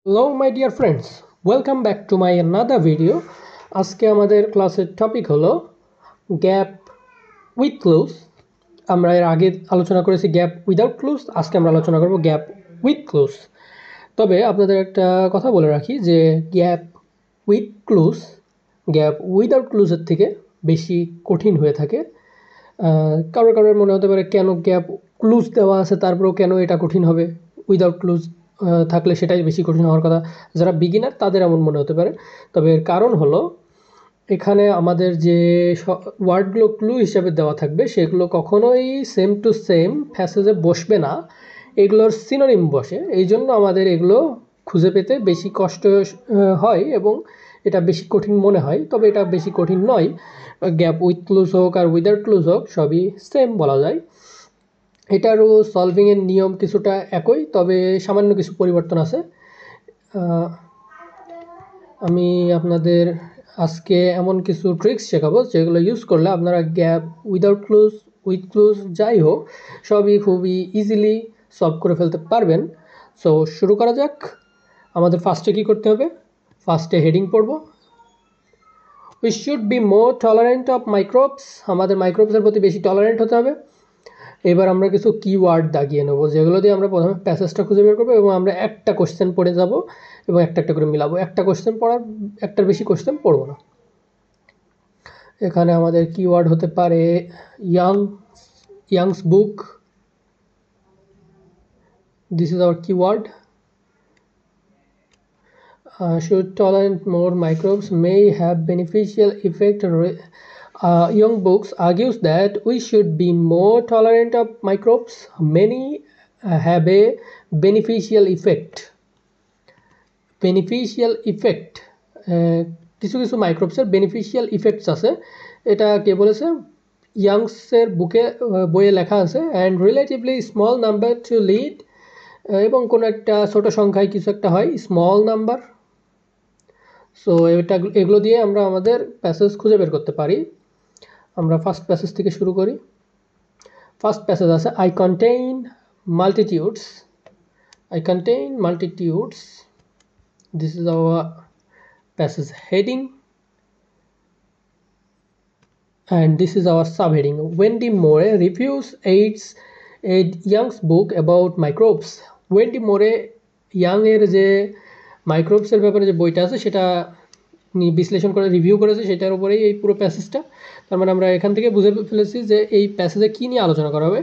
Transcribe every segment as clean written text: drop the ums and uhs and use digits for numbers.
Hello my dear friends, welcome back to my another video. আজকে আমাদের ক্লাসের topic হলো গ্যাপ উইথ ক্লুজ। আমরা এর আগে আলোচনা করেছি গ্যাপ উইদাউট ক্লুজ, আজকে আমরা আলোচনা করব গ্যাপ উইথ ক্লুজ। তবে আপনাদের একটা কথা বলে রাখি যে gap with clues gap without ক্লুজের থেকে বেশি কঠিন হয়ে থাকে। কারোর মনে হতে পারে কেন গ্যাপ ক্লুজ দেওয়া আছে তারপরেও কেন এটা কঠিন হবে, উইদাউট ক্লুজ থাকলে সেটাই বেশি কঠিন হওয়ার কথা। যারা বিগিনার তাদের এমন মনে হতে পারে, তবে এর কারণ হলো এখানে আমাদের যে ওয়ার্ডগুলো ক্লু হিসাবে দেওয়া থাকবে সেগুলো কখনোই সেম টু সেম প্যাসেজে বসবে না, এগুলোর সিনোনিম বসে। এই জন্য আমাদের এগুলো খুঁজে পেতে বেশি কষ্ট হয় এবং এটা বেশি কঠিন মনে হয়, তবে এটা বেশি কঠিন নয়। গ্যাপ উইথ ক্লুজ হোক আর উইদাউট ক্লুজ হোক সবই সেম বলা যায়। এটারও সলভিংয়ের নিয়ম কিছুটা একই, তবে সামান্য কিছু পরিবর্তন আছে। আমি আপনাদের আজকে এমন কিছু ট্রিক্স শেখাবো যেগুলো ইউজ করলে আপনারা gap without clues with clues যাই হোক সবই খুবই ইজিলি সলভ করে ফেলতে পারবেন। সো শুরু করা যাক। আমাদের ফার্স্টে কী করতে হবে, ফার্স্টে হেডিং পড়ব। We should be more tolerant of microbes, আমাদের মাইক্রোবসের প্রতি বেশি টলারেন্ট হতে হবে। এবার আমরা কিছু কিওয়ার্ড দাগিয়ে নেবো যেগুলো দিয়ে আমরা প্রথমে প্যাসেজটা খুঁজে বের করবো এবং আমরা একটা কোশ্চেন পড়ে যাব এবং একটা একটা করে মিলাবো। একটা কোশ্চেন পড়ার একটার বেশি কোশ্চেন পড়বো না। এখানে আমাদের কিওয়ার্ড হতে পারে youngs book, this is our keyword. should tolerate more microbes may have beneficial effect. Young Books argues that we should be more tolerant of microbes. Many have a beneficial effect. Beneficial effect, কিছু কিছু মাইক্রোবসের beneficial effects আছে। এটা কে বলেছে? ইয়াংসের বইয়ে লেখা আছে। And relatively small number to lead, এবং কোনো একটা ছোট সংখ্যায় কিছু একটা হয় স্মল নাম্বার। সো এগুলো দিয়ে আমরা আমাদের প্যাসেজ খুঁজে বের করতে পারি। আমরা ফার্স্ট প্যাসেজ থেকে শুরু করি। ফার্স্ট প্যাসেজ আছে I contain multitudes. I contain multitudes. This is our passage heading and this is our subheading. Wendy Moore reviews a Young's book about microbes. Wendy Moore young এর যে মাইক্রোবসের ব্যাপারে যে বইটা আছে সেটা বিশ্লেষণ করে রিভিউ করেছে, সেটার উপরেই এই পুরো প্যাসেজটা। তার মানে আমরা এখান থেকে বুঝে ফেলেছি যে এই প্যাসেজে কী নিয়ে আলোচনা করা হবে।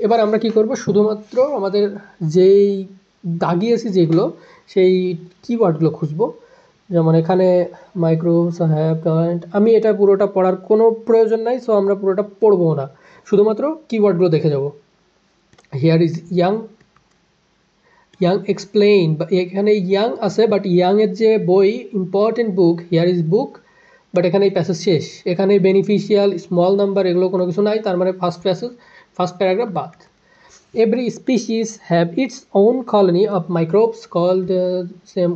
এবার আমরা কি করব, শুধুমাত্র আমাদের যেই দাগিয়েছি যেগুলো সেই কিওয়ার্ডগুলো খুঁজবো। যেমন এখানে মাইক্রোবস হ্যাভ টলারেন্ট, আমি এটা পুরোটা পড়ার কোনো প্রয়োজন নাই, সো আমরা পুরোটা পড়বো না, শুধুমাত্র কিওয়ার্ডগুলো দেখে যাব। হিয়ার ইজ ইয়াং এক্সপ্লেইন, এখানে ইয়াং আছে বাট ইয়াংয়ের যে বই important book, here is book, but এখানে এই প্যাসেজ শেষ। এখানে বেনিফিশিয়াল স্মল নাম্বার এগুলো কোনো কিছু নাই, তার মানে ফার্স্ট প্যারাগ্রাফ বাদ। Every species have its own colony of microbes called same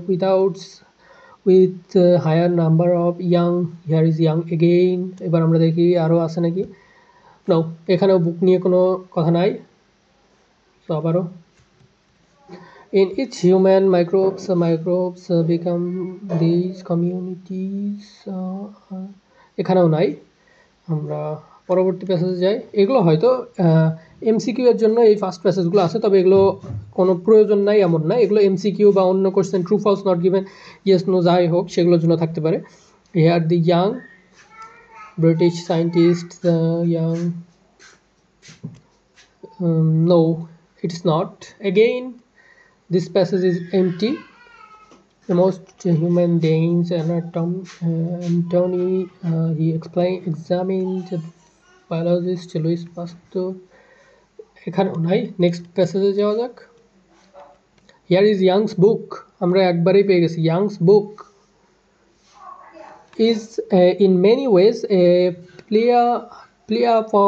with higher number of young. Here is young again. এবার আমরা দেখি আরও আছে নাকি। নো, এখানেও বুক নিয়ে কোনো কথা নাই। তো আবারও in each human microbes become these communities. এখানেও নাই। আমরা পরবর্তী প্যাসেজে যাই। এগুলো হয়তো এমসিকিউ এর জন্য এই ফার্স্ট প্যাসেজগুলো আছে, তবে এগুলো কোনো প্রয়োজন নাই এমন না। এগুলো এমসিকিউ বা অন্য question true false not given yes no যাই হোক সেগুলোর জন্য থাকতে পারে। Here the Yong British scientist, Yong no it's not. Again this passage is empty. The most human beings Antony he examined biologist Louis Pasteur. এখানেও নাই। Next প্যাসেজে যাওয়া যাক। হিয়ার ইজ ইয়াংস বুক, আমরা একবারেই পেয়ে গেছি। Yong's book is in many ways a plea for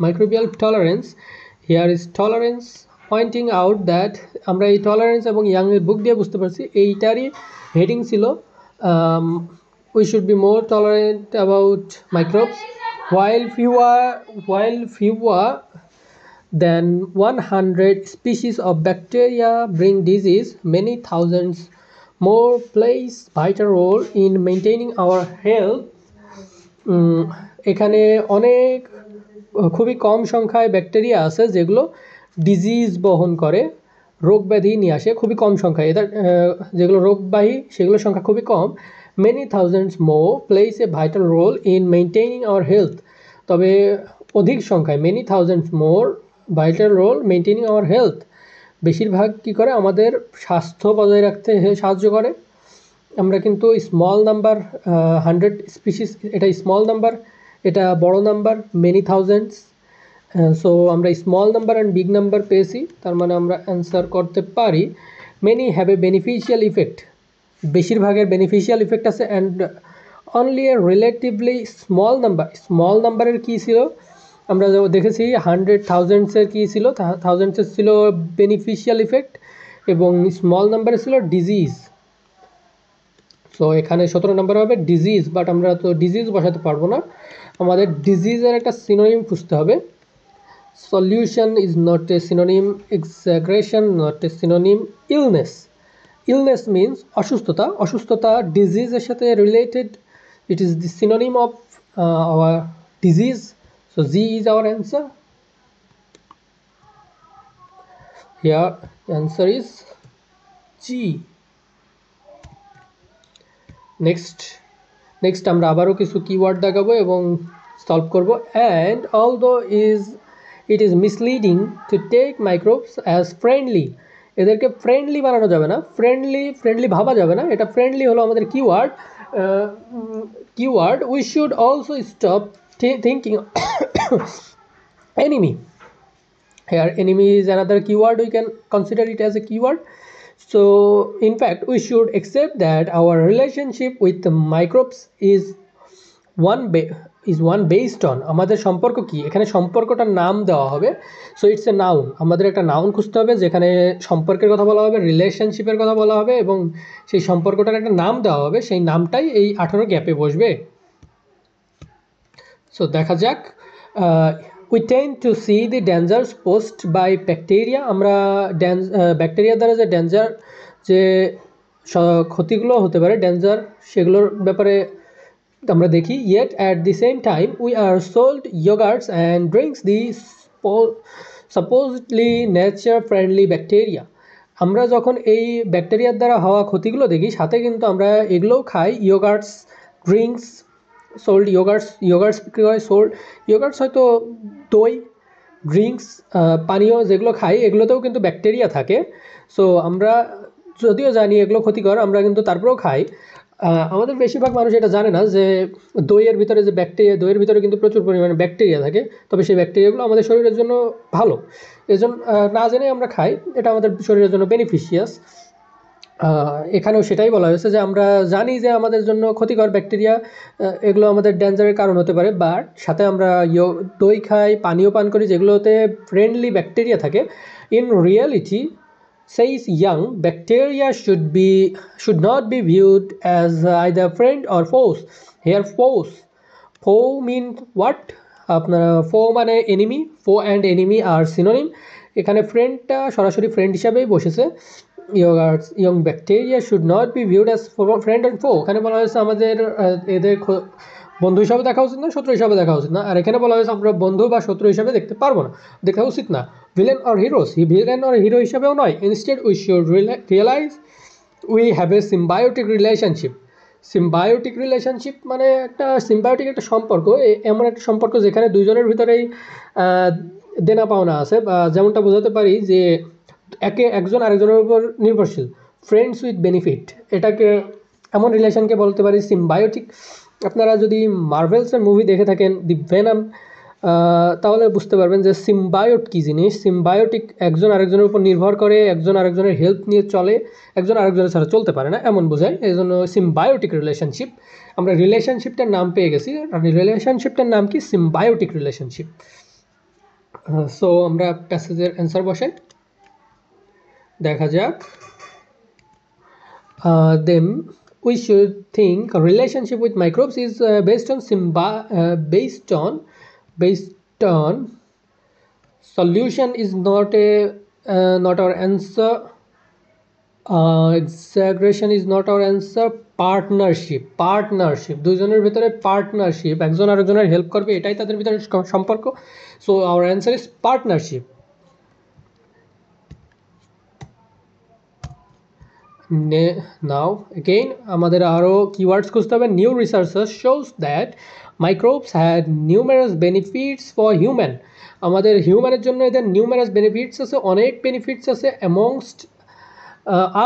microbial tolerance. Here is tolerance pointing out that, আমরা এই টলারেন্স এবং ইয়াংয়ের বুক দিয়ে বুঝতে পারছি এইটারই হেডিং ছিল we should be more tolerant about microbes while fewer than 100 species of bacteria bring disease. Many thousands more plays vital role in maintaining our health. এখানে অনেক খুবই কম সংখ্যায় ব্যাকটেরিয়া আছে যেগুলো ডিজিজ বহন করে, রোগ ব্যাধি নিয়ে আসে খুবই কম সংখ্যায়। এদের যেগুলো রোগবাহী সেগুলোর সংখ্যা খুবই কম। Many thousands more plays a vital role in maintaining our health. তবে অধিক সংখ্যায় many thousands more vital role maintaining our health, বেশিরভাগ কী করে আমাদের স্বাস্থ্য বজায় রাখতে সাহায্য করে। আমরা কিন্তু স্মল নাম্বার 100 স্পিসিস, এটা স্মল নাম্বার, এটা বড় নাম্বার মেনি থাউজেন্ডস। সো আমরা small number and big number পেয়েছি, তার মানে আমরা অ্যান্সার করতে পারি many have a beneficial effect, বেশিরভাগের বেনিফিশিয়াল ইফেক্ট আছে। And only a relatively small number, small নাম্বারের কী ছিল আমরা দেখেছি 100 থাউজেন্ডসের কী ছিল, থাউজেন্ডসের ছিল বেনিফিশিয়াল ইফেক্ট এবং স্মল নাম্বারে ছিল ডিজিজ। সো এখানে 17 নম্বর হবে ডিজিজ, বাট আমরা তো ডিজিজ বসাতে পারবো না, আমাদের ডিজিজের একটা সিনোনিম খুঁজতে হবে। Solution is not a synonym, exaggeration not a synonym, illness, illness means অসুস্থতা, অসুস্থতা ডিজিজের সাথে related, it is the synonym of our disease. So G is our answer. Here answer is G. Next আমরা আবারও কিছু keyword দেখাবো এবং solve করব। And although it is misleading to take microbes as friendly, এদেরকে ফ্রেন্ডলি বানানো যাবে না, ফ্রেন্ডলি ভাবা যাবে না, এটা ফ্রেন্ডলি হলো আমাদের keyword. We should also stop thinking enemy. Here enemy is another keyword, we can consider it as a keyword. So in fact we should accept that our relationship with the microbes is one based on, আমাদের সম্পর্ক কি, এখানে সম্পর্কটার নাম দেওয়া হবে। So it's a noun, আমাদের একটা noun খুঁজতে হবে যেখানে সম্পর্কের কথা বলা হবে, রিলেশনশিপের কথা বলা হবে এবং সেই সম্পর্কটার একটা নাম দেওয়া হবে, সেই নামটাই এই 18 গ্যাপে বসবে। সো দেখা যাক। We tend to see the dangers posed by bacteria, আমরা ব্যাকটেরিয়া দ্বারা যে ডেঞ্জার, যে ক্ষতিগুলো হতে পারে ডেঞ্জার, সেগুলোর ব্যাপারে আমরা দেখি। yet at the same time we are sold yogurts and drinks the supposedly nature friendly bacteria, আমরা যখন এই ব্যাকটেরিয়ার দ্বারা হওয়া ক্ষতিগুলো দেখি সাথে কিন্তু আমরা এগুলোও খাই, ইয়োগার্টস, ড্রিঙ্কস, সোল্ড ইয়োগার্টস বিক্রি হয়, সোল্ড ইয়োগার্টস হয়তো দই, ড্রিঙ্কস পানীয় যেগুলো খাই এগুলোতেও কিন্তু ব্যাকটেরিয়া থাকে। সো আমরা যদিও জানি এগুলো ক্ষতিকর, আমরা কিন্তু তারপরেও খাই। আমাদের বেশিরভাগ মানুষ এটা জানে না যে দইয়ের ভিতরে যে ব্যাকটেরিয়া, দইয়ের ভিতরে কিন্তু প্রচুর পরিমাণে ব্যাকটেরিয়া থাকে, তবে সেই ব্যাকটেরিয়াগুলো আমাদের শরীরের জন্য ভালো, এজন্য না জেনে আমরা খাই, এটা আমাদের শরীরের জন্য বেনিফিশিয়াস। এখানেও সেটাই বলা হয়েছে যে আমরা জানি যে আমাদের জন্য ক্ষতিকর ব্যাকটেরিয়া, এগুলো আমাদের ডেঞ্জারের কারণ হতে পারে, বাট সাথে আমরা দই খাই, পানীয় পান করি যেগুলোতে ফ্রেন্ডলি ব্যাকটেরিয়া থাকে। In reality says young bacteria should not be viewed as either friend or foes. Here foe mean what, আপনার ফো মানে এনিমি, ফো অ্যান্ড এনিমি আর সিনোনিম। এখানে ফ্রেন্ডটা সরাসরি ফ্রেন্ড হিসাবেই বসেছে। Yong bacteria should not be viewed as friend and foe, এখানে বলা হয়েছে আমাদের এদের বন্ধু হিসাবে দেখা উচিত না, শত্রু হিসাবে দেখা উচিত না। আর এখানে বলা হয়েছে আমরা বন্ধু বা শত্রু হিসাবে দেখতে পারবো না, দেখা উচিত না। Villain or heroes, villain or hero হিসাবেও নয়। Instead we should realise we have a symbiotic relationship. Symbiotic relationship মানে একটা সিম্বায়োটিক একটা সম্পর্ক, এমন একটা সম্পর্ক যেখানে দুইজনের ভিতরেই দেনা পাওনা আছে, বা যেমনটা বোঝাতে পারি যে একজন আরেকজনের উপর নির্ভরশীল, ফ্রেন্ডস উইথ বেনিফিট, এটাকে এমন রিলেশনকে বলতে পারি সিম্বায়োটিক। আপনারা যদি মার্ভেলসের মুভি দেখে থাকেন দি ভেনম, তাহলে বুঝতে পারবেন যে সিম্বায়োট কী জিনিস। সিম্বায়োটিক একজন আরেকজনের উপর নির্ভর করে, একজন আরেকজনের হেল্প নিয়ে চলে, একজন আরেকজনের ছাড়া চলতে পারে না, এমন বোঝায়। এই জন্য সিম্বায়োটিক রিলেশনশিপ, আমরা রিলেশনশিপটার নাম পেয়ে গেছি, আর রিলেশনশিপটার নাম কি, সিম্বায়োটিক রিলেশনশিপ। সো আমরা প্যাসেজের অ্যান্সার বসাই, দেখা যাক। Then we should think a relationship with microbes is based on solution is not a not our answer. Exaggeration is not our answer. Partnership দুইজনের ভিতরে পার্টনারশিপ, একজন আরেকজনের হেল্প করবে, এটাই তাদের ভিতরে সম্পর্ক। So our answer is partnership. Now again আমাদের আরও কিওয়ার্ডস খুঁজতে হবে। New researches shows that microbes had numerous benefits for human. আমাদের হিউম্যানের জন্য এদের নিউমেরাস বেনিফিটস আছে, অনেক বেনিফিটস আছে। অ্যামংস্ট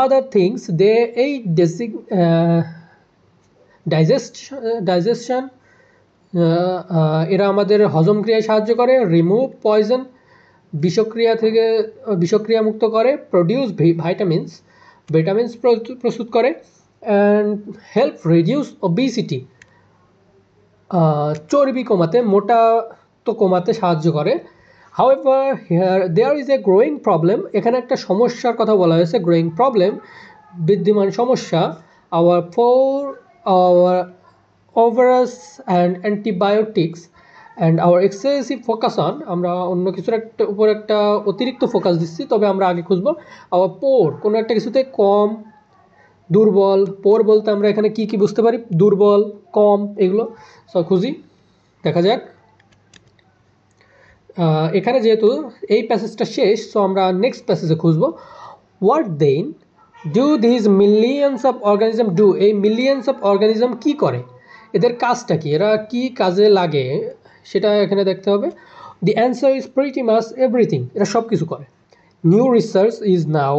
আদার থিংস দে এই ডাইজেশন এরা আমাদের হজম ক্রিয়ায় সাহায্য করে, রিমুভ পয়জন বিষক্রিয়া মুক্ত করে, প্রডিউস ভিটামিনস প্রস্তুত করে, অ্যান্ড হেল্প রিডিউস ওবিসিটি চর্বি কমাতে, মোটা তো কমাতে সাহায্য করে। However here there is a growing problem. এখানে একটা সমস্যার কথা বলা হয়েছে, গ্রোয়িং প্রবলেম, বিদ্যমান সমস্যা। Our overuse and antibiotics and our excessive focus on, আমরা অন্য কিছুর উপর একটা অতিরিক্ত ফোকাস দিচ্ছি। তবে আমরা আগে খুঁজবো আওয়ার পোর, কোনো একটা কিছুতে কম, দুর্বল। পোর বলতে আমরা এখানে কি কি বুঝতে পারি? দুর্বল, কম, এগুলো। সো খুঁজি, দেখা যাক। এখানে যেহেতু এই প্যাসেজটা শেষ, সো আমরা নেক্সট প্যাসেজে খুঁজবো। What then do this millions of organism do? এই মিলিয়ন্স অফ অর্গানিজম কী করে, এদের কাজটা কি, এরা কি কাজে লাগে সেটা এখানে দেখতে হবে। The answer is pretty much everything, এরা সব কিছু করে। New research is now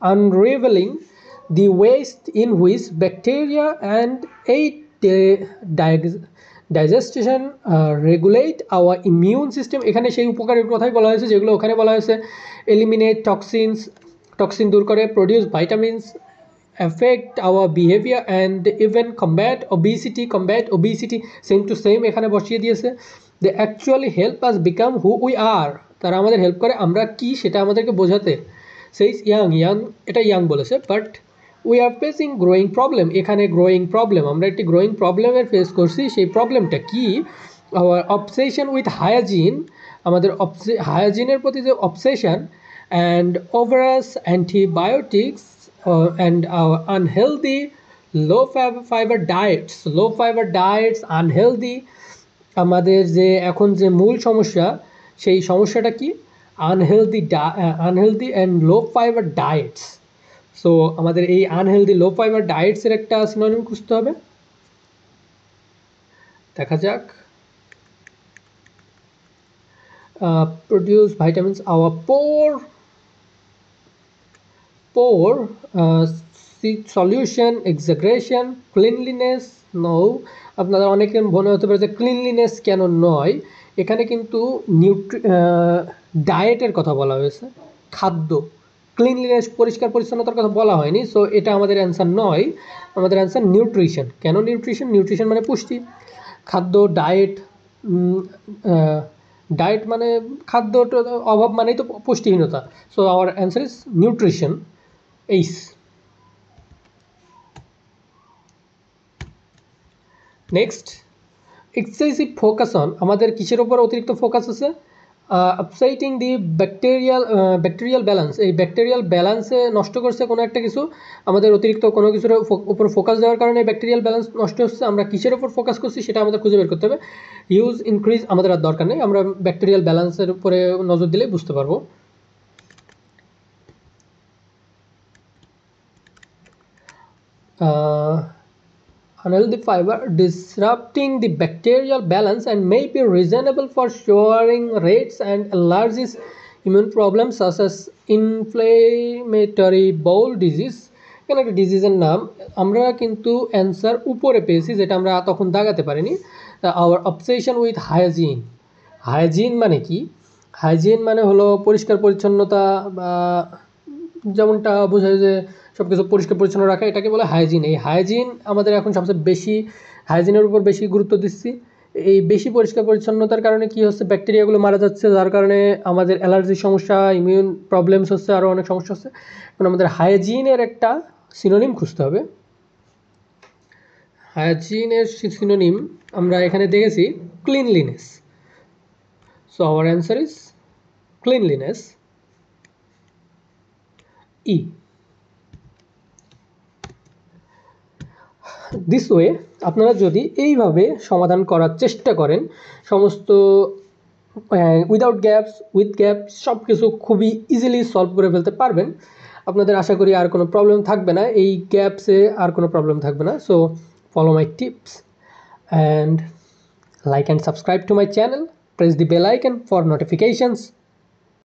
unravelling the ways in which bacteria and aid digestion regulate our immune system. এখানে সেই উপকারের কথাই বলা হয়েছে যেগুলো ওখানে বলা হয়েছে। এলিমিনেট টক্সিন দূর করে, produce vitamins, affect our behavior and even combat obesity same to same এখানে বসিয়ে দিয়েছে। they actually help us become who we are, তারা আমাদের হেল্প করে আমরা কি সেটা আমাদেরকে বোঝাতে। সেই ইয়াং এটা ইয়াং বলেছে, but we are facing growing problem. এখানে গ্রোয়িং প্রবলেম, আমরা একটি গ্রোয়িং প্রবলেমের ফেস করছি। সেই প্রবলেমটা কি? আওয়ার অবসেশন উইথ হাইজিন, আমাদের হাইজিনের প্রতি যে obsession, and overuse antibiotics and our unhealthy low fiber diets unhealthy। আমাদের যে এখন যে মূল সমস্যা, সেই সমস্যাটা কি? Unhealthy and low fibre diets. So আমাদের এই আনহেলদি লো ফাইবার ডায়েটসের একটা সিনোনিম খুঁজতে হবে, দেখা যাক। প্রডিউস ভাইটামিনস, আওয়ার পোর সলিউশন, এক্সাগ্রেশন, ক্লিনলিনেস। নো, আপনাদের অনেকের মনে হতে পারে যে ক্লিনলিনেস কেন নয়, এখানে কিন্তু ডায়েটের কথা বলা হয়েছে, খাদ্য। ক্লিনলিনেস, পরিষ্কার পরিচ্ছন্নতার কথা বলা হয়নি। সো এটা আমাদের অ্যান্সার নয়, আমাদের অ্যান্সার নিউট্রিশন। কেন নিউট্রিশন মানে পুষ্টি। খাদ্য, ডায়েট মানে খাদ্য অভাব মানেই তো পুষ্টিহীনতা। So our answer is nutrition. Next, excessive focus on, আমাদের কিসের ওপর অতিরিক্ত ফোকাস আছে? আপসাইটিং দি ব্যাকটেরিয়াল ব্যালেন্স, এই ব্যাকটেরিয়াল ব্যালেন্সে নষ্ট করছে কোনো একটা কিছু। আমাদের অতিরিক্ত কোনো কিছুর উপর ফোকাস দেওয়ার কারণে ব্যাকটেরিয়াল ব্যালেন্স নষ্ট হচ্ছে। আমরা কিসের ওপর ফোকাস করছি সেটা আমাদের খুঁজে বের করতে হবে। ইনক্রিজ আমাদের আর দরকার নেই, আমরা ব্যাকটেরিয়াল ব্যালেন্সের উপরে নজর দিলেই বুঝতে পারবো। Unhealthy fiber disrupting the bacterial balance and may be reasonable for soaring rates and allergies, immune problems such as inflammatory bowel disease। এখানে একটা ডিজিজের নাম, আমরা কিন্তু অ্যান্সার উপরে পেয়েছি যেটা আমরা তখন দাগাতে পারিনি। আওয়ার অবসেশন উইথ হাইজিন মানে কি? হাইজিন মানে হলো পরিষ্কার পরিচ্ছন্নতা, বা যেমনটা বোঝায় যে সব কিছু পরিষ্কার পরিচ্ছন্ন রাখা, এটাকে বলে হাইজিন। এই হাইজিন আমাদের এখন সবচেয়ে বেশি, হাইজিনের উপর বেশি গুরুত্ব দিচ্ছি। এই বেশি পরিষ্কার পরিচ্ছন্নতার কারণে কি হচ্ছে? ব্যাকটেরিয়াগুলো মারা যাচ্ছে, যার কারণে আমাদের অ্যালার্জির সমস্যা, ইমিউন প্রবলেমস হচ্ছে, আরও অনেক সমস্যা হচ্ছে। এখন আমাদের হাইজিনের একটা সিনোনিম খুঁজতে হবে। হাইজিনের সিনোনিম আমরা এখানে দেখেছি cleanliness. So our answer is cleanliness. E. This way আপনারা যদি এইভাবে সমাধান করার চেষ্টা করেন সমস্ত উইদাউট গ্যাপস উইথ গ্যাপস সব কিছু খুবই ইজিলি সলভ করে ফেলতে পারবেন। আপনাদের আশা করি আর কোনো প্রবলেম থাকবে না, এই গ্যাপসে আর কোনো প্রবলেম থাকবে না। So follow my tips and like and subscribe to my channel. Press the bell icon for notifications.